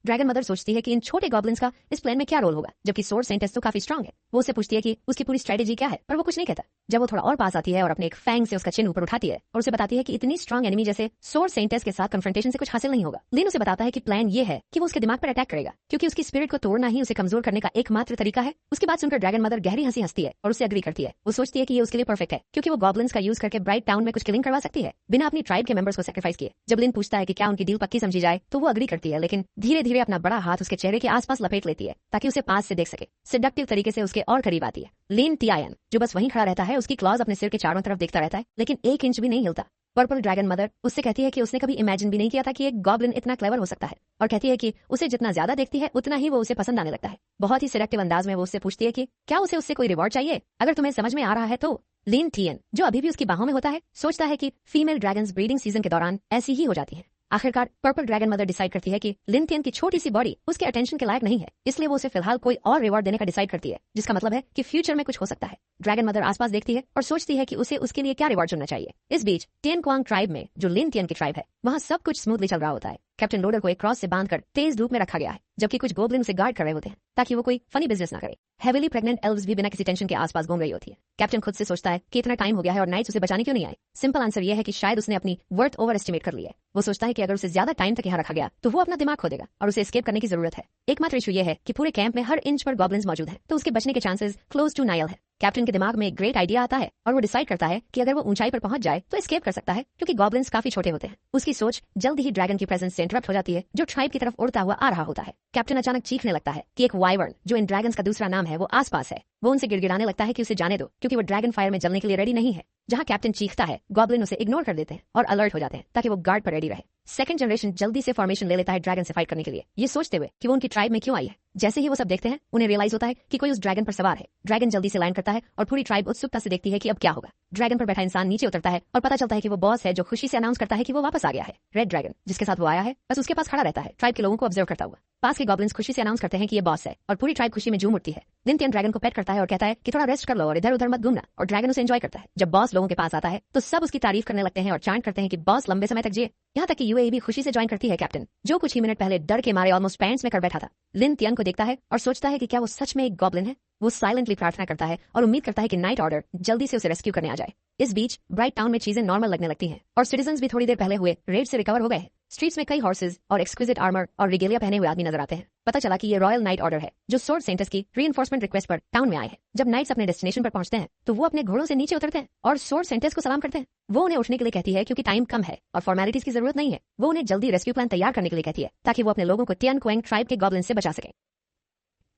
Dragon mother सोचती है कि इन छोटे गॉब्लिन्स का इस प्लान में क्या रोल होगा, जबकि सोर्ड सेंटेस तो काफी स्ट्रांग है। वो उससे पूछती है कि उसकी पूरी स्ट्रेटेजी क्या है, पर वो कुछ नहीं कहता। जब वो थोड़ा और पास आती है और अपने एक फैंग से उसका चिन्ह ऊपर उठाती है और उसे बताती है कि इतनी स्ट्रांग एनिमी जैसे सोर्ड सेंटेस के साथ कन्फ्रंटेशन से कुछ हासिल नहीं होगा, लिन उसे बताता है कि प्लान ये है कि वो उसके दिमाग पर अटैक करेगा, क्योंकि उसकी स्पिरिट को तोड़ना ही उसे कमजोर करने का एकमात्र तरीका है। उसकी बात सुनकर ड्रैगन मदर गहरी हंसी हंसती है और उससे एग्री करती है। वो सोचती है कि ये उसके लिए परफेक्ट है, क्योंकि वो गॉब्लिन्स का यूज करके ब्राइट टाउन में कुछ किलिंग करवा सकती है बिना अपनी ट्राइब के मेंबर्स को सैक्रिफाइस किए। जब लिन पूछता है कि क्या उनकी डील पक्की समझी जाए, तो वो अग्री करती है, लेकिन धीरे धीरे अपना बड़ा हाथ उसके चेहरे के आसपास लपेट लेती है ताकि उसे पास से देख सके। सिडक्टिव तरीके से उसके और करीब आती है। लिन टियायन, जो बस वहीं खड़ा रहता है, उसकी क्लॉज अपने सिर के चारों तरफ देखता रहता है, लेकिन 1 इंच भी नहीं हिलता। पर्पल ड्रैगन मदर उससे कहती है कि उसने कभी इमेजिन भी नहीं किया था कि एक गॉब्लिन इतना क्लेवर हो सकता है, और कहती है कि उसे जितना ज्यादा देखती है उतना ही वो उसे पसंद आने लगता है। बहुत ही सिलेक्टिव अंदाज में वो उससे पूछती है कि क्या उसे उससे कोई रिवॉर्ड चाहिए। अगर तुम्हें समझ में आ रहा है तो लिन टियन, जो अभी भी उसकी बाहों में होता है, सोचता है कि फीमेल ड्रैगन्स ब्रीडिंग सीजन के दौरान ऐसी ही हो जाती है। आखिरकार पर्पल ड्रैगन मदर डिसाइड करती है कि लिन टियन की छोटी सी बॉडी उसके अटेंशन के लायक नहीं है, इसलिए वो उसे फिलहाल कोई और रिवॉर्ड देने का डिसाइड करती है, जिसका मतलब है कि फ्यूचर में कुछ हो सकता है। ड्रैगन मदर आसपास देखती है और सोचती है कि उसे उसके लिए क्या रिवॉर्ड चुनना चाहिए। इस बीच टियन क्वांग ट्राइब में, जो लिन टियन की ट्राइब है, वहाँ सब कुछ स्मूथली चल रहा होता है। कैप्टन लोडर को एक क्रॉस से बांधकर तेज धूप में रखा गया है, जबकि कुछ गोब्लिन उसे गार्ड कर रहे होते हैं ताकि वो कोई फनी बिजनेस ना करे। हेवीली प्रेग्नेंट एल्व्स भी बिना किसी टेंशन के आसपास घूम रही होती है। कैप्टन खुद से सोचता है कि इतना टाइम हो गया है और नाइट्स उसे बचाने क्यों नहीं आए। सिंपल आंसर ये है कि शायद उसने अपनी वर्थ ओवर एस्टिमेट कर ली है। वो सोचता है कि अगर उसे ज्यादा टाइम तक यहाँ रखा गया तो वो अपना दिमाग खो देगा और उसे एस्केप करने की जरूरत है। एकमात्र इशू ये है कि पूरे कैंप में हर इंच पर गॉब्लिन्स मौजूद हैं, तो उसके बचने के चांसेस क्लोज टू नाइल है। कैप्टन के दिमाग में एक ग्रेट आइडिया आता है और वो डिसाइड करता है कि अगर वो ऊंचाई पर पहुंच जाए तो एस्केप कर सकता है, क्योंकि गॉब्लिन्स काफी छोटे होते हैं। उसकी सोच जल्द ही ड्रैगन की प्रेजेंस से इंटरप्ट हो जाती है, जो ट्राइब की तरफ उड़ता हुआ आ रहा होता है। कैप्टन अचानक चीखने लगता है कि एक वाइवर्न, जो इन ड्रैगन्स का दूसरा नाम है, वो आसपास है। वो उनसे गिड़गिड़ाने लगता है कि उसे जाने दो, क्योंकि वो ड्रैगन फायर में जलने के लिए रेडी नहीं है। जहां कैप्टन चीखता है, गॉब्लिन उसे इग्नोर कर देते हैं और अलर्ट हो जाते हैं ताकि वो गार्ड पर रेडी रहे। सेकंड जनरेशन जल्दी से फॉर्मेशन ले लेता है ड्रैगन से फाइट करने के लिए, ये सोचते हुए कि वो उनकी ट्राइब में क्यों आई है। जैसे ही वो सब देखते हैं, उन्हें रियलाइज होता है कि कोई उस ड्रैगन पर सवार है। ड्रैगन जल्दी से लैंड करता है और पूरी ट्राइब उत्सुकता से देखती है कि अब क्या होगा। ड्रैगन पर बैठा इंसान नीचे उतरता है और पता चलता है कि वो बॉस है, जो खुशी से अनाउंस करता है कि वो वापस आ गया है। रेड ड्रैगन, जिसके साथ वो आया है, बस उसके पास खड़ा रहता है, ट्राइब के लोगों को ऑब्जर्व करता हुआ। पास के गॉब्लिन्स खुशी से अनाउंस करते हैं कि ये बॉस है और पूरी ट्राइब खुशी में झूम उठती है। लिन टियन ड्रैगन को पेट करता है और कहता है कि थोड़ा रेस्ट कर लो और इधर उधर मत घूमना, और ड्रैगन उसे एंजॉय करता है। जब बॉस लोगों के पास आता है तो सब उसकी तारीफ करने लगते हैं और चांट करते हैं कि बॉस लंबे समय तक जिए। यहाँ तक कि यूएई भी खुशी से ज्वाइन करती है कैप्टन, जो कुछ ही मिनट पहले डर के मारे ऑलमोस्ट पैंट्स में कर बैठा था। लिन टियन को देखता है और सोचता है कि क्या वो सच में एक गॉब्लिन है। वो साइलेंटली प्रार्थना करता है और उम्मीद करता है कि नाइट ऑर्डर जल्दी से उसे रेस्क्यू करने आ जाए। इस बीच ब्राइट टाउन में चीजें नॉर्मल लगने लगती हैं और सिटीजन्स भी थोड़ी देर पहले हुए रेड से रिकवर हो गए हैं। स्ट्रीट्स में कई हॉर्सेज और एक्सक्विजिट आर्मर और रिगेलिया पहने हुए आदमी नजर आते हैं। पता चला कि ये रॉयल नाइट ऑर्डर है, जो सोर्ड सेंटर्स की रीइंफोर्समेंट रिक्वेस्ट पर टाउन में आए हैं। जब नाइट्स अपने डेस्टिनेशन पर पहुंचते हैं तो वो अपने घोड़ों से नीचे उतरते हैं और सोर्ड सेंटर्स को सलाम करते हैं। वो उन्हें उठने के लिए कहती है, क्योंकि टाइम कम है और फॉर्मेलिटीज की जरूरत नहीं है। वो उन्हें जल्दी रेस्क्यू प्लान तैयार करने के लिए कहती है ताकि वो अपने लोगों को टियन क्वेंग ट्राइब के गॉब्लिन से बचा सके।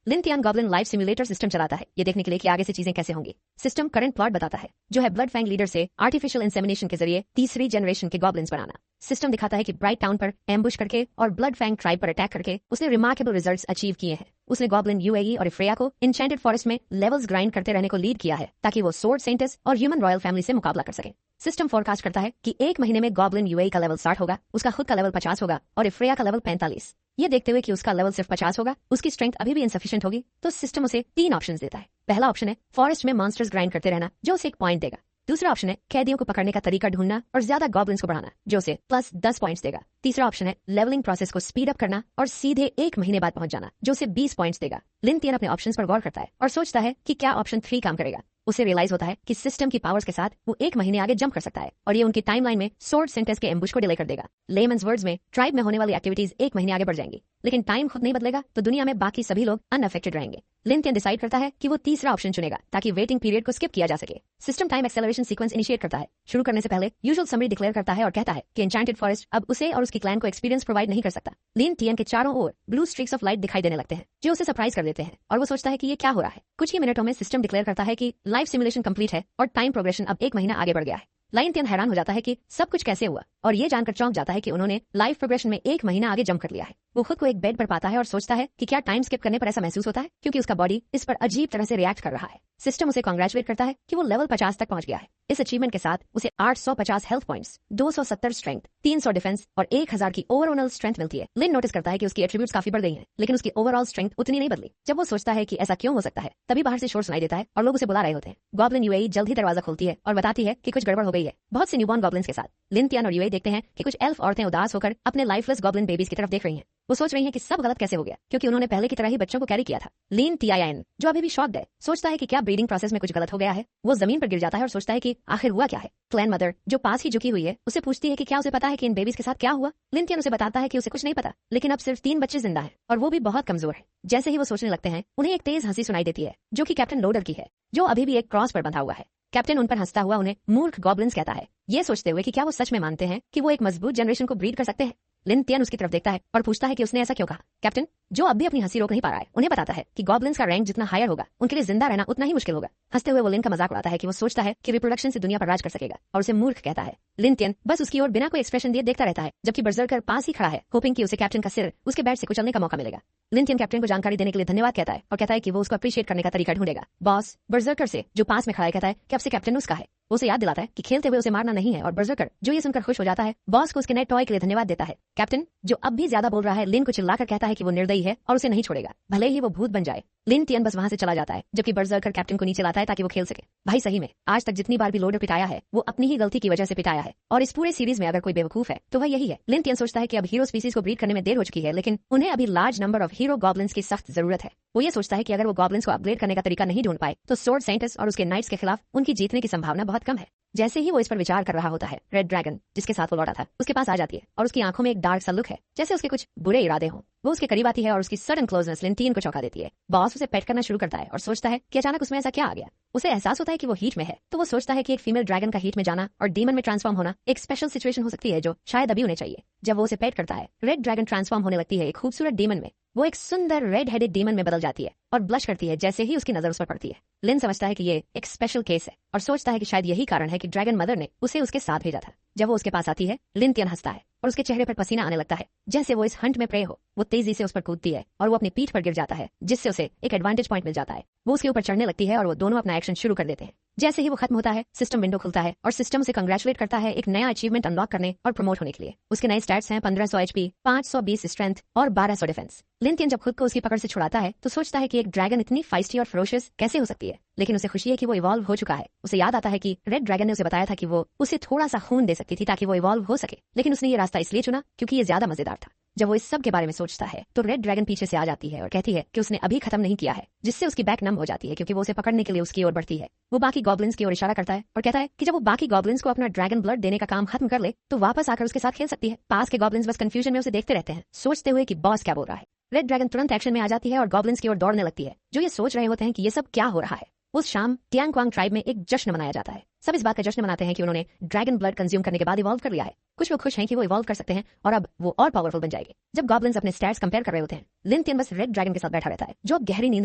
लिन टियन गॉब्लिन लाइफ सिमुलेटर सिस्टम चलाता है, ये देखने के लिए कि आगे से चीजें कैसे होंगी। सिस्टम करंट प्लॉट बताता है, जो है ब्लड फैंग लीडर से आर्टिफिशियल इंसेमिनेशन के जरिए तीसरी जनरेशन के गॉब्लिन्स बनाना। सिस्टम दिखाता है कि ब्राइट टाउन पर एम्बुश करके और ब्लड फैंग ट्राइब पर अटैक करके उसने रिमार्केबल रिजल्ट्स अचीव किए हैं। उसने गॉब्लिन यूएई और इफ्रेया को इंचेंटेड फॉरेस्ट में लेवल्स ग्राइंड करते रहने को लीड किया है, ताकि वो सोर्ड सेंटर्स और ह्यूमन रॉयल फैमिली से मुकाबला कर सके। सिस्टम फोरकास्ट करता है कि 1 महीने में गॉब्लिन यूएई का लेवल 60 होगा, उसका खुद का लेवल 50 होगा और इफ्रेया का लेवल 45। ये देखते हुए कि उसका लेवल सिर्फ 50 होगा, उसकी स्ट्रेंथ अभी भी इनसफिशिएंट होगी, तो सिस्टम उसे 3 ऑप्शंस देता है। पहला ऑप्शन है फॉरेस्ट में मॉन्स्टर्स ग्राइंड करते रहना, जो उसे 1 पॉइंट देगा। दूसरा ऑप्शन है कैदियों को पकड़ने का तरीका ढूंढना और ज्यादा गॉब्लिन्स को बढ़ाना, जो उसे प्लस 10 पॉइंट्स देगा। तीसरा ऑप्शन है लेवलिंग प्रोसेस को स्पीड अप करना और सीधे 1 महीने बाद पहुंच जाना, जो उसे 20 पॉइंट्स देगा। लिन टियन अपने ऑप्शंस पर गौर करता है और सोचता है कि क्या ऑप्शन 3 काम करेगा। उसे रियलाइज होता है कि सिस्टम की पावर्स के साथ वो 1 महीने आगे जंप कर सकता है और ये उनकी टाइमलाइन में सोर्ड सेंटर्स के एम्बुश को डिले कर देगा। लेमन्स वर्ड्स में ट्राइब में होने वाली एक्टिविटीज 1 महीने आगे बढ़ जाएंगी, लेकिन टाइम खुद नहीं बदलेगा तो दुनिया में बाकी सभी लोग अनअफेक्टेड रहेंगे। लिन टियन डिसाइड करता है कि वो तीसरा ऑप्शन चुनेगा ताकि वेटिंग पीरियड को स्किप किया जा सके। System time acceleration sequence initiate करता है। शुरू करने से पहले यूजुअल समरी डिक्लेयर करता है और कहता है कि एन्चेंटेड फॉरेस्ट अब उसे और उसकी क्लैन को एक्सपीरियंस प्रोवाइड नहीं कर सकता। लिन टियन के चारों ओर ब्लू स्ट्रीक्स ऑफ लाइट दिखाई देने लगते हैं, जो उसे सरप्राइज कर देते हैं और वो सोचता है कि ये क्या हो रहा है। कुछ ही मिनटों में सिस्टम डिक्लेयर करता है कि लाइफ सिमुलेशन कंप्लीट है और टाइम प्रोग्रेशन अब 1 महीना आगे बढ़ गया है। लिन टियन हैरान हो जाता है कि सब कुछ कैसे हुआ और ये जानकर चौंक जाता है कि उन्होंने लाइफ प्रोग्रेशन में 1 महीना आगे जंप कर लिया है। वो खुद को एक बेड पर पाता है और सोचता है कि क्या टाइम स्किप करने पर ऐसा महसूस होता है, क्योंकि उसका बॉडी इस पर अजीब तरह से रिएक्ट कर रहा है। सिस्टम उसे कांग्रेचुलेट करता है कि वो लेवल 50 तक पहुंच गया है। इस अचीवमेंट के साथ उसे 850 हेल्थ पॉइंट्स, 270 स्ट्रेंथ, 300 डिफेंस और 1000 की ओवरऑल स्ट्रेंथ मिलती है। लिन नोटिस करता है कि उसकी एट्रीब्यूट्स काफी बढ़ गई हैं, लेकिन उसकी ओवरऑल स्ट्रेंथ उतनी नहीं बदली। जब वो सोचता है कि ऐसा क्यों हो सकता है, तभी बाहर से शोर सुनाई देता है और लोग उसे बुला रहे होते हैं। गॉब्लिन यूएई जल्द ही दरवाजा खोलती है और बताती है कि कुछ गड़बड़ हो गई है, बहुत से न्यूबॉर्न गॉब्लिन्स के साथ। लिन टियन और यूएई देखते हैं कि कुछ एल्फ औरतें उदास होकर अपने लाइफलेस गॉब्लिन बेबीज की तरफ देख रही हैं। वो सोच रही है कि सब गलत कैसे हो गया, क्योंकि उन्होंने पहले की तरह ही बच्चों को कैरी किया था। लीन TIN, जो अभी भी शॉक्ड है, सोचता है कि क्या ब्रीडिंग प्रोसेस में कुछ गलत हो गया है। वो जमीन पर गिर जाता है और सोचता है कि आखिर हुआ क्या है। क्लैन मदर, जो पास ही झुकी हुई है, उसे पूछती है कि क्या उसे पता है कि इन बेबीज के साथ क्या हुआ। लिंथियन उसे बताता है कि उसे कुछ नहीं पता, लेकिन अब सिर्फ 3 बच्चे जिंदा हैं और वो भी बहुत कमजोर है। जैसे ही वो सोचने लगते हैं, उन्हें एक तेज हंसी सुनाई देती है, जो कि कैप्टन लोडर की है, जो अभी भी एक क्रॉस पर बंधा हुआ है। कैप्टन उन पर हंसता हुआ उन्हें मूर्ख गॉब्लिन्स कहता है, ये सोचते हुए कि क्या वो सच में मानते हैं कि वो एक मजबूत जनरेशन को ब्रीड कर सकते हैं। लिंथियन उसकी तरफ देखता है और पूछता है कि उसने ऐसा क्यों कहा। कैप्टन, जो अब भी अपनी हंसी रोक नहीं पा रहा है, उन्हें बताता है कि गॉब्लिन्स का रैंक जितना हायर होगा, उनके लिए जिंदा रहना उतना ही मुश्किल होगा। हंसते हुए वो लिन का मजाक उड़ाता है कि वो सोचता है कि रिप्रोडक्शन से दुनिया पर राज कर सकेगा और उसे मूर्ख कहता है। लिंथियन बस उसकी ओर बिना कोई एक्सप्रेशन दिए देखता रहता है, जबकि बर्जर्कर पास ही खड़ा है, होपिंग कि उसे कैप्टन का सिर उसके बैट से कुचलने का मौका मिलेगा। लिंथियन कैप्टन को जानकारी देने के लिए धन्यवाद कहता है और कहता है कि वो उसको अप्रिशिएट करने का तरीका ढूंढेगा। बॉस बर्जर्कर से, जो पास में खड़ा है, कहता है कि अब से कैप्टन उसका है। वो उसे याद दिलाता है कि खेलते हुए उसे मारना नहीं है और बर्जर्कर, जो ये सुनकर खुश हो जाता है, बॉस को उसके नए टॉय के लिए धन्यवाद देता है। कैप्टन, जो अब भी ज्यादा बोल रहा है, लिन को चिल्लाकर कहता है कि वो निर्दयी है और उसे नहीं छोड़ेगा, भले ही वो भूत बन जाए। लिंथियन बस वहां से चला जाता है, जबकि बर्जर्कर कैप्टन को नीचे लाता है ताकि वो खेल सके। भाई सही में आज तक जितनी बार भी लोडर पिटाया है, वो अपनी ही गलती की वजह से पिटाया है, और इस पूरे सीरीज में अगर कोई बेवकूफ है तो वह यही है। लिंथियन सोचता है कि अब हीरो स्पीसीज को ब्रीड करने में देर हो चुकी है, लेकिन उन्हें अभी large number of hero goblins की सख्त जरूरत है। वो ये सोचता है कि अगर वो गॉब्लिन्स को अपग्रेड करने का तरीका नहीं ढूंढ पाए तो स्वॉर्ड साइंटिस्ट और उसके नाइट्स के खिलाफ उनकी जीतने की संभावना बहुत कम है। जैसे ही वो इस पर विचार कर रहा होता है, रेड ड्रैगन, जिसके साथ वो लौटा था, उसके पास आ जाती है और उसकी आंखों में एक डार्क सा लुक है, जैसे उसके कुछ बुरे इरादे हों। वो उसके करीब आती है और उसकी सडन क्लोजनेस लिंथियन को चौंका देती है। बॉस उसे पेट करना शुरू करता है और सोचता है कि अचानक उसमें ऐसा क्या आ गया। उसे एहसास होता है कि वो हीट में है, तो वो सोचता है कि एक फीमेल ड्रैगन का हीट में जाना और डीमन में ट्रांसफॉर्म होना एक स्पेशल सिचुएशन हो सकती है जो शायद अभी उन्हें चाहिए। जब वो उसे पेट करता है, रेड ड्रैगन ट्रांसफॉर्म होने लगती है एक खूबसूरत डीमन में। वो एक सुंदर रेड हेडेड डीमन में बदल जाती है और ब्लश करती है जैसे ही उसकी नजर उस पर पड़ती है। लिन समझता है कि ये एक स्पेशल केस है और सोचता है कि शायद यही कारण है कि ड्रैगन मदर ने उसे उसके साथ भेजा था। जब वो उसके पास आती है, लिंथियन हंसता है और उसके चेहरे पर पसीना आने लगता है, जैसे वो इस हंट में प्रे हो। वो तेजी से उस पर कूदती है और वो अपनी पीठ पर गिर जाता है, जिससे उसे एक एडवांटेज पॉइंट मिल जाता है। वो उसके ऊपर चढ़ने लगती है और वो दोनों अपना एक्शन शुरू कर देते हैं। जैसे ही वो खत्म होता है, सिस्टम विंडो खुलता है और सिस्टम उसे कंग्रेचुलेट करता है एक नया अचीवमेंट अनलॉक करने और प्रमोट होने के लिए। उसके नए स्टैट्स हैं 1500 HP, 520 स्ट्रेंथ और 1200 डिफेंस। लिंथियन जब खुद को उसकी पकड़ से छुड़ाता है तो सोचता है कि एक ड्रैगन इतनी फाइस्टी और फरोशियस कैसे हो सकती है, लेकिन उसे खुशी है कि वो इवॉल्व हो चुका है। उसे याद आता है कि रेड ड्रैगन ने उसे बताया था कि वो उसे थोड़ा सा खून दे सकती थी ताकि वो इवॉल्व हो सके, लेकिन उसने ये रास्ता इसलिए चुना क्योंकि ये ज्यादा मजेदार था। जब वो इस सब के बारे में सोचता है तो रेड ड्रैगन पीछे से आ जाती है और कहती है कि उसने अभी खत्म नहीं किया है, जिससे उसकी बैक नम हो जाती है क्योंकि वो उसे पकड़ने के लिए उसकी ओर बढ़ती है। वो बाकी गॉब्लिन्स की ओर इशारा करता है और कहता है कि जब वो बाकी गॉब्लिन्स को अपना ड्रैगन ब्लड देने का काम खत्म कर ले तो वापस आकर उसके साथ खेल सकती है। पास के गॉब्लिन्स बस कंफ्यूजन में उसे देखते रहते हैं, सोचते हुए कि बॉस क्या बोल रहा है। रेड ड्रैगन तुरंत एक्शन में आ जाती है और गॉब्लिन्स की ओर दौड़ने लगती है, जो ये सोच रहे होते हैं कि ये सब क्या हो रहा है। उस शाम टियांग ट्राइब में एक जश्न मनाया जाता है। सब इस बात का जश्न मनाते हैं कि उन्होंने ड्रैगन ब्लड कंज्यूम करने के बाद इवॉल्व कर लिया है। कुछ लोग खुश हैं कि वो इवॉल्व कर सकते हैं और अब वो और पावरफुल बन जाएंगे। जब गॉब्लिन्स अपने स्टैट्स कंपेयर कर रहे होते हैं, लिंथियन बस रेड ड्रैगन के साथ बैठा रहता है, जो अब गहरी नींद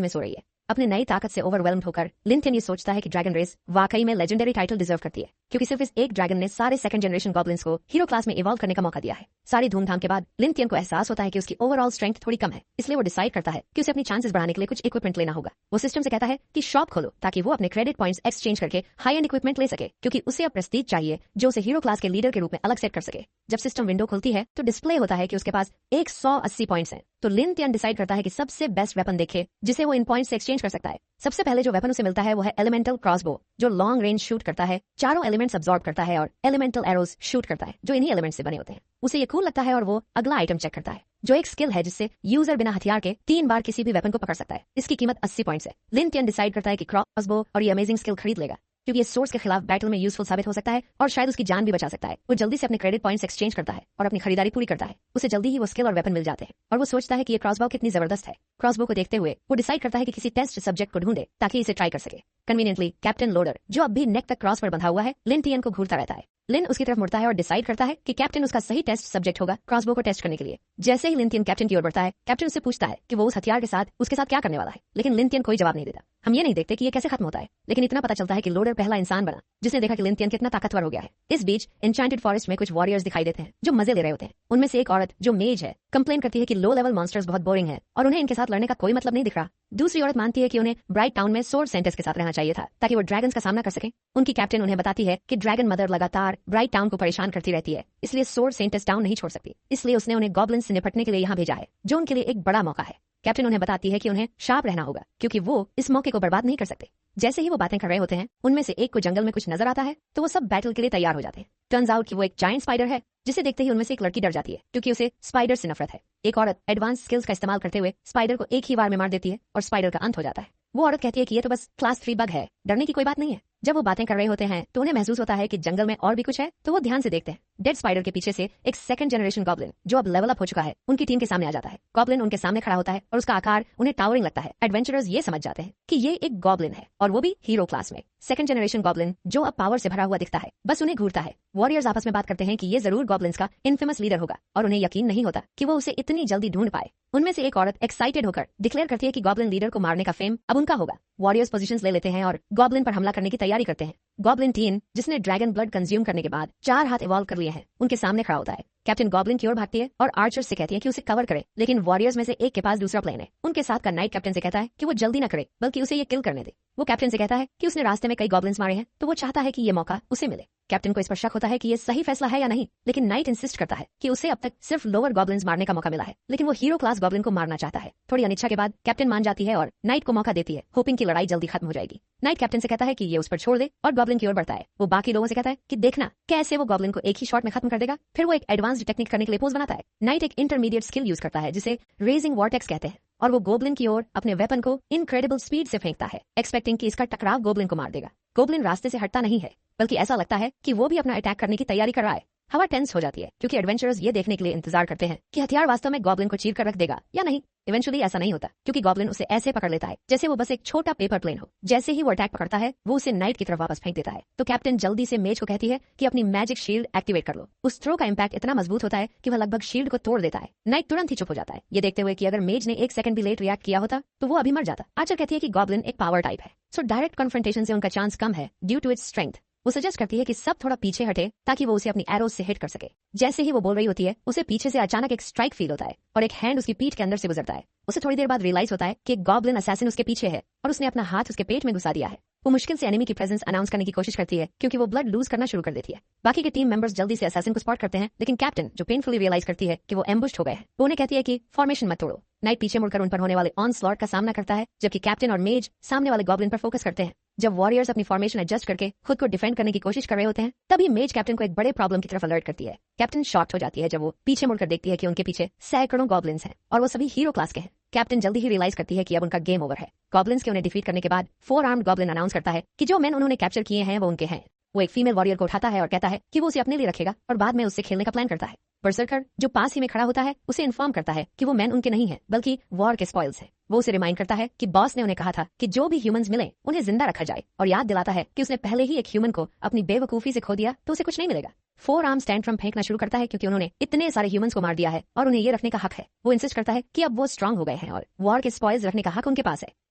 में सो रही है। अपने नई ताकत से ओवरवेल्म्ड होकर लिंथियन ये सोचता है कि ड्रैगन रेस वाकई में लेजेंडरी टाइटल डिजर्व करती है, क्योंकि सिर्फ इस एक ड्रैगन ने सारे सेकंड जनरेशन गॉब्लिन्स को हीरो क्लास में इवॉल्व करने का मौका दिया है। सारी धूमधाम के बाद लिंथियन को एहसास होता है कि उसकी ओवरऑल स्ट्रेंथ थोड़ी कम है, इसलिए वो डिसाइड करता है कि उसे अपनी चांसेस बढ़ाने के लिए कुछ इक्विपमेंट लेना होगा। वो सिस्टम से कहता है कि शॉप खोलो ताकि वो अपने क्रेडिट पॉइंट्स एक्सचेंज करके हाई एंड इक्विपमेंट ले सके, क्योंकि उसे अब प्रेस्टीज चाहिए जो उसे हीरो क्लास के लीडर के रूप में अलग सेट कर सके। जब सिस्टम विंडो खुलती है तो डिस्प्ले होता है कि उसके पास 180 पॉइंट्स हैं। तो लिंथियन डिसाइड करता है कि सबसे बेस्ट वेपन देखे जिसे वो इन पॉइंट्स से एक्सचेंज कर सकता है। सबसे पहले जो वेपन उसे मिलता है वो है एलिमेंटल क्रॉसबो, जो लॉन्ग रेंज शूट करता है, चारों एलिमेंट्स अब्सॉर्ब करता है और एलिमेंटल एरोज शूट करता है जो इन्हीं एलिमेंट्स से बने होते हैं। उसे ये कूल लगता है और वो अगला आइटम चेक करता है, जो एक स्किल है जिससे यूजर बिना हथियार के 3 बार किसी भी वेपन को पकड़ सकता है। इसकी कीमत 80 पॉइंट्स है। लिंथियन डिसाइड करता है कि क्रॉसबो और ये अमेजिंग स्किल खरीद लेगा, क्योंकि ये सोर्स के खिलाफ बैटल में यूजफुल साबित हो सकता है और शायद उसकी जान भी बचा सकता है। वो जल्दी से अपने क्रेडिट पॉइंट्स एक्सचेंज करता है और अपनी खरीदारी पूरी करता है। उसे जल्दी ही वो स्किल और वेपन मिल जाते हैं और वो सोचता है कि ये क्रॉसबो कितनी जबरदस्त है। क्रॉसबो को देखते हुए वो डिसाइड करता है कि किसी टेस्ट सब्जेक्ट को ढूंढे ताकि इसे ट्राई कर सके। कन्वीनियंटली कैप्टन लोडर, जो अब भी नेक तक क्रॉस पर बंधा हुआ है, लिंथियन को घूरता रहता है। लिन उसकी तरफ मुड़ता है और डिसाइड करता है कि कैप्टन उसका सही टेस्ट सब्जेक्ट होगा क्रॉसबो को टेस्ट करने के लिए। जैसे ही लिंथियन कैप्टन की ओर बढ़ता है, कैप्टन उससे पूछता है कि वो उस हथियार के साथ क्या करने वाला है, लेकिन लिंथियन कोई जवाब नहीं देता। हम ये नहीं देखते कि ये कैसे खत्म होता है, लेकिन इतना पता चलता है कि लोडर पहला इंसान बना जिसने देखा कि लिंथियन कितना ताकतवर हो गया है। इस बीच एन्चेंटेड फॉरेस्ट में कुछ वॉरियर्स दिखाई देते हैं जो मजे ले रहे होते हैं। उनमें से एक औरत, जो मेज है, कंप्लेन करती है कि लो लेवल मॉन्स्टर्स बहुत बोरिंग है और उन्हें इनके साथ लड़ने का कोई मतलब नहीं दिख रहा। दूसरी औरत मानती है कि उन्हें ब्राइट टाउन में स्वॉर्ड साइंटिस्ट के साथ रहना चाहिए था ताकि वो ड्रैगन्स का सामना कर सके। उनकी कैप्टन उन्हें बताती है कि ड्रैगन मदर लगातार ब्राइट टाउन को परेशान करती रहती है, इसलिए स्वॉर्ड साइंटिस्ट टाउन नहीं छोड़ सकती। इसलिए उसने उन्हें गॉब्लिन्स से निपटने के लिए यहाँ भेजा है, जो उनके लिए एक बड़ा मौका है। कैप्टन उन्हें बताती है कि उन्हें शार्प रहना होगा क्योंकि वो इस मौके को बर्बाद नहीं कर सकते। जैसे ही वो बातें कर रहे होते हैं, उनमें से एक को जंगल में कुछ नजर आता है तो वो सब बैटल के लिए तैयार हो जाते हैं। टर्न्स आउट कि वो एक जायंट स्पाइडर है, जिसे देखते ही उनमें से एक लड़की डर जाती है क्योंकि उसे स्पाइडर से नफरत है। एक औरत एडवांस स्किल्स का इस्तेमाल करते हुए स्पाइडर को एक ही बार में मार देती है और स्पाइडर का अंत हो जाता है। वो औरत कहती है कि ये तो बस क्लास 3 बग है, डरने की कोई बात नहीं है। जब वो बातें कर रहे होते हैं तो उन्हें महसूस होता है कि जंगल में और भी कुछ है, तो वो ध्यान से देखते हैं। डेड स्पाइडर के पीछे से एक सेकंड जनरेशन गॉब्लिन जो अब लेवल अप हो चुका है, उनकी टीम के सामने आ जाता है। गॉब्लिन उनके सामने खड़ा होता है और उसका आकार उन्हें टावरिंग लगता है। एडवेंचरर्स ये समझ जाते हैं कि ये एक गॉब्लिन है और वो भी हीरो क्लास में। सेकंड जनरेशन गॉब्लिन जो अब पावर से भरा हुआ दिखता है, बस उन्हें घूरता है। वॉरियर्स आपस में बात करते हैं कि ये जरूर गॉब्लिन्स का इनफेमस लीडर होगा और उन्हें यकीन नहीं होता कि वो उसे इतनी जल्दी ढूंढ पाए। उनमें से एक औरत एक्साइटेड होकर डिक्लेयर करती है कि गॉब्लिन लीडर को मारने का फेम अब उनका होगा। वॉरियर्स पोजीशंस ले लेते हैं और गॉब्लिन पर हमला करने की तैयारी करते हैं। गॉब्लिन टीन, जिसने ड्रैगन ब्लड कंज्यूम करने के बाद 4 हाथ इवॉल्व कर लिए हैं, उनके सामने खड़ा होता है। कैप्टन गॉब्लिन की ओर भागती है और आर्चर से कहती है कि उसे कवर करे, लेकिन वॉरियर्स में से एक के पास दूसरा प्लेन है। उनके साथ का नाइट कैप्टन से कहता है कि वो जल्दी न करे, बल्कि उसे ये किल करने दे। वो कैप्टन से कहता है कि उसने रास्ते में कई गॉब्लिन्स मारे हैं, तो वो चाहता है कि ये मौका उसे मिले। कैप्टन को इस पर शक होता है कि ये सही फैसला है या नहीं, लेकिन नाइट इंसिस्ट करता है कि उसे अब तक सिर्फ लोअर गॉब्लिन्स मारने का मौका मिला है, लेकिन वो हीरो क्लास गॉब्लिन को मारना चाहता है। थोड़ी अनिच्छा के बाद कैप्टन मान जाती है और नाइट को मौका देती है, होपिंग की लड़ाई जल्दी खत्म हो जाएगी। नाइट कैप्टन से कहता है कि ये उस पर छोड़ दे और गॉब्लिन की ओर बढ़ता है। वो बाकी लोगों से कहता है कि देखना कैसे वो गॉब्लिन को एक ही शॉट में खत्म कर देगा। फिर वो एक एडवांस्ड टेक्निक करने के लिए पोज बनाता है। नाइट एक इंटरमीडिएट स्किल यूज करता है जिसे रेजिंग वॉर्टेक्स कहते हैं, और वो गोब्लिन की ओर अपने वेपन को इनक्रेडिबल स्पीड से फेंकता है, एक्सपेक्टिंग कि इसका टकराव गोब्लिन को मार देगा। गोब्लिन रास्ते से हटता नहीं है, बल्कि ऐसा लगता है कि वो भी अपना अटैक करने की तैयारी कर रहा है। हवा टेंस हो जाती है क्योंकि एडवेंचरर्स ये देखने के लिए इंतजार करते हैं कि हथियार वास्तव में गॉब्लिन को चीर कर रख देगा या नहीं। इवेंचुअली ऐसा नहीं होता क्योंकि गॉब्लिन उसे ऐसे पकड़ लेता है जैसे वो बस एक छोटा पेपर प्लेन हो। जैसे ही वो अटैक पकड़ता है, वो उसे नाइट की तरफ वापस फेंक देता है। तो कैप्टन जल्दी से मेज को कहती है कि अपनी मैजिक शील्ड एक्टिवेट कर लो। उस थ्रो का इम्पैक्ट इतना मजबूत होता है कि वह लगभग शील्ड को तोड़ देता है। नाइट तुरंत ही चुप हो जाता है, ये देखते हुए कि अगर मेज ने 1 सेकंड भी लेट रिएक्ट किया होता तो वो अभी मर जाता। आर्चर कहती है कि गॉब्लिन एक पावर टाइप है, सो डायरेक्ट कन्फ्रंटेशन से उनका चांस कम है ड्यू टू इट्स स्ट्रेंथ। वो सजेस्ट करती है कि सब थोड़ा पीछे हटे ताकि वो उसे अपनी एरोज से हिट कर सके। जैसे ही वो बोल रही होती है, उसे पीछे से अचानक एक स्ट्राइक फील होता है और एक हैंड उसकी पीठ के अंदर से गुजरता है। उसे थोड़ी देर बाद रियलाइज होता है कि एक गॉब्लिन असैसिन उसके पीछे है और उसने अपना हाथ उसके पेट में घुसा दिया है। वो मुश्किल से एनिमी की प्रेजेंस अनाउंस करने की कोशिश करती है क्योंकि वो ब्लड लूज करना शुरू कर देती है। बाकी के टीम मेंबर्स जल्दी से असैसिन को स्पॉट करते हैं, लेकिन कैप्टन जो पेनफुली रियलाइज करती है कि वो एम्बुश्ड हो गए हैं, वो उन्हें कहती है कि फॉर्मेशन मत तोड़ो। नाइट पीछे मुड़कर उन पर होने वाले ऑन स्लॉट का सामना करता है, जबकि कैप्टन और मेज सामने वाले गॉब्लिन पर फोकस करते हैं। जब वॉरियर्स अपनी फॉर्मेशन एडजस्ट करके खुद को डिफेंड करने की कोशिश कर रहे होते हैं, तभी मेज कैप्टन को एक बड़े प्रॉब्लम की तरफ अलर्ट करती है। कैप्टन शॉक्ड हो जाती है जब वो पीछे मुड़कर देखती है कि उनके पीछे सैकड़ों गॉब्लिन्स हैं और वो सभी हीरो क्लास के हैं। कैप्टन जल्दी ही रियलाइज करती है कि अब उनका गेम ओवर है। गॉब्लिन्स के उन्हें डिफीट करने के बाद 4 आर्म्ड गॉब्लिन अनाउंस करता है कि जो मेन उन्होंने कैप्चर किए हैं वो उनके हैं। वो एक फीमेल वॉरियर को उठाता है और कहता है कि वो उसे अपने लिए रखेगा और बाद में उससे खेलने का प्लान करता है। बर्सर्कर जो पास ही में खड़ा होता है उसे इन्फॉर्म करता है कि वो मैन उनके नहीं है बल्कि वॉर के स्पॉइल्स हैं। वो उसे रिमाइंड करता है कि बॉस ने उन्हें कहा था कि जो भी ह्यूमंस मिले उन्हें जिंदा रखा जाए, और याद दिलाता है कि उसने पहले ही एक ह्यूमन को अपनी बेवकूफी से खो दिया तो उसे कुछ नहीं मिलेगा। 4 आर्म्स टैंट्रम फेंकना शुरू करता है क्योंकि उन्होंने इतने सारे ह्यूमंस को मार दिया है और उन्हें ये रखने का हक है। वो इंसिस्ट करता है कि अब वो स्ट्रांग हो गए हैं और वॉर के स्पॉइल्स रखने का हक उनके पास है।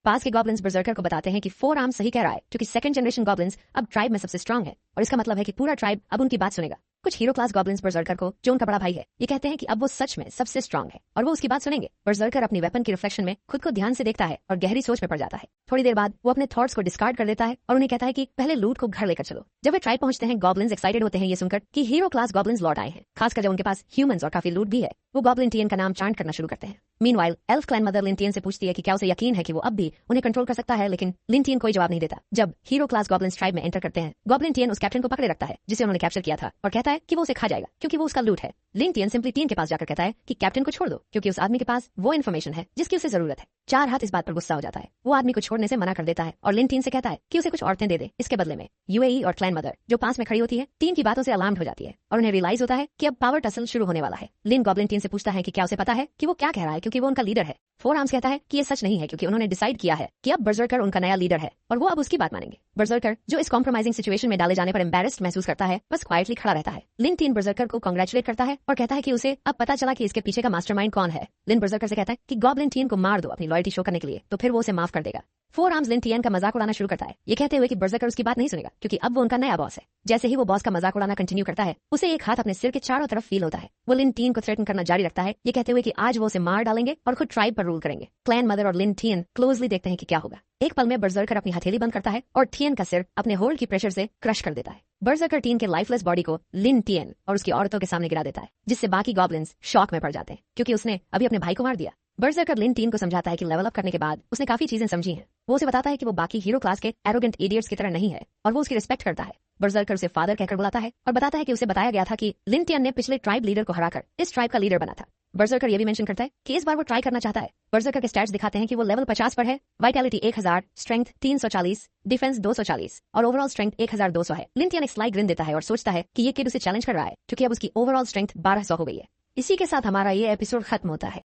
पास के गॉब्लिन्स बर्सर्कर को बताते हैं कि 4 आर्म्स सही कह रहा है क्योंकि सेकंड जनरेशन गॉब्लिन्स अब ट्राइब में सबसे स्ट्रांग है और इसका मतलब है कि पूरा ट्राइब अब उनकी बात सुनेगा। कुछ हीरो क्लास गॉब्लिन्स बर्सर्कर को, जो उनका बड़ा भाई है, ये कहते हैं कि अब वो सच में सबसे स्ट्रांग है और वो उसकी बात सुनेंगे। बर्सर्कर अपनी वेपन की रिफ्लेक्शन में खुद को ध्यान से देखता है और गहरी सोच में पड़ जाता है। थोड़ी देर बाद वो अपने थॉट्स को डिस्कार्ड कर देता है और उन्हें कहता है कि पहले लूट को घर लेकर चलो। जब वे ट्राइब पहुंचते हैं, गॉब्लिन्स एक्साइटेड होते हैं ये सुनकर कि हीरो क्लास गॉब्लिन्स लौट आए हैं, खासकर जब उनके पास ह्यूमंस और काफी लूट भी है। वो गॉब्लिन टीएन का नाम चांट करना शुरू करते हैं। मीनवाइल एल्फ क्लैन मदर लिंटियन से पूछती है कि क्या उसे यकीन है कि वो अब भी उन्हें कंट्रोल कर सकता है, लेकिन लिंटियन कोई जवाब नहीं देता। जब हीरो क्लास गॉब्लिन्स ट्राइब में एंटर करते हैं, गॉब्लिन टीएन उस कैप्टन को पकड़े रखता है जिसे उन्होंने कैप्चर किया था और कहता है कि वो उसे खा जाएगा क्योंकि वो उसका लूट है। लिंटियन सिंपली टीएन के पास जाकर कहता है कि कैप्टन को छोड़ दो क्योंकि उस आदमी के पास वो इन्फॉर्मेशन है जिसकी उसे जरूरत है। 4 हाथ इस बात पर गुस्सा हो जाता है। वो आदमी को छोड़ने से मना कर देता है और लिंटियन से कहता है कि उसे कुछ औरतें दे दे इसके बदले में। यूएई और क्लैन मदर जो पास में खड़ी होती है, टीन की बातों से अलार्म्ड हो जाती है और उन्हें रियलाइज होता है कि अब पावर टसल शुरू होने वाला है। लिन गॉब्लिन टीन से पूछता है कि क्या उसे पता है कि वो क्या कह रहा है क्योंकि वो उनका लीडर है। 4 आर्म्स कहता है कि ये सच नहीं है क्योंकि उन्होंने डिसाइड किया है कि अब बर्सर्कर उनका नया लीडर है और वो अब उसकी बात मानेंगे। बर्सर्कर जो इस कॉम्प्रोमाइजिंग सिचुएशन में डाले जाने पर एम्बैरेस्ड महसूस करता है, बस क्वाइटली खड़ा रहता है। लिन टीन बर्सर्कर को कांग्रेचुलेट करता है और कहता है कि उसे अब पता चला कि इसके पीछे का मास्टरमाइंड कौन है। लिन बर्सर्कर से कहता है कि गॉब्लिन टीन को मार दो अपनी लॉयल्टी शो करने के लिए, तो फिर वो उसे माफ कर देगा। 4 आर्म्स लिन टीएन का मजाक उड़ाना शुरू करता है, ये कहते हुए कि बर्सर्कर उसकी बात नहीं सुनेगा क्योंकि अब वो उनका नया बॉस है। जैसे ही वो बॉस का मजाक उड़ाना कंटिन्यू करता है, उसे एक हाथ अपने सिर के चारों तरफ फील होता है। वो लिन टीन को थ्रेटन करना जारी रखता है, ये कहते हुए कि आज वो उसे मार डालेंगे और खुद ट्राइब पर रूल करेंगे। क्लैन मदर और लिन टीन क्लोजली देखते हैं कि क्या होगा। एक पल में बर्सर्कर अपनी हथेली बंद करता है और टीएन का सिर अपने होल्ड की प्रेशर से क्रश कर देता है। बर्सर्कर टीन के लाइफलेस बॉडी को लिन टीएन और उसकी औरतों के सामने गिरा देता है, जिससे बाकी गॉब्लिन्स शॉक में पड़ जाते हैं क्योंकि उसने अभी अपने भाई को मार दिया। बर्जर्कर लिन टीन को समझाता है कि लेवल अप करने के बाद उसने काफी चीजें समझी हैं। वो उसे बताता है कि वो बाकी हीरो क्लास के एरोगेंट इडियट्स की तरह नहीं है और वो उसकी रिस्पेक्ट करता है। बर्जर्कर उसे फादर कहकर बुलाता है और बताता है कि उसे बताया गया था कि लिन टियन ने पिछले ट्राइब लीडर को हराकर इस ट्राइब का लीडर बना था। बर्जर्कर ये भी मेंशन करता है कि इस बार वो ट्राई करना चाहता है। बर्जर्कर के स्टैट्स दिखाते हैं कि वो लेवल 50 पर है, वाइटैलिटी 1000, स्ट्रेंथ 340, डिफेंस 240 और ओवरऑल स्ट्रेंथ 1200 है। लिन टियन एक स्लाइड ग्रिन देता है और सोचता है कि ये किड उसे चैलेंज कर रहा है क्योंकि अब उसकी ओवरऑल स्ट्रेंथ 1200 हो गई है। इसी के साथ हमारा ये एपिसोड खत्म होता है।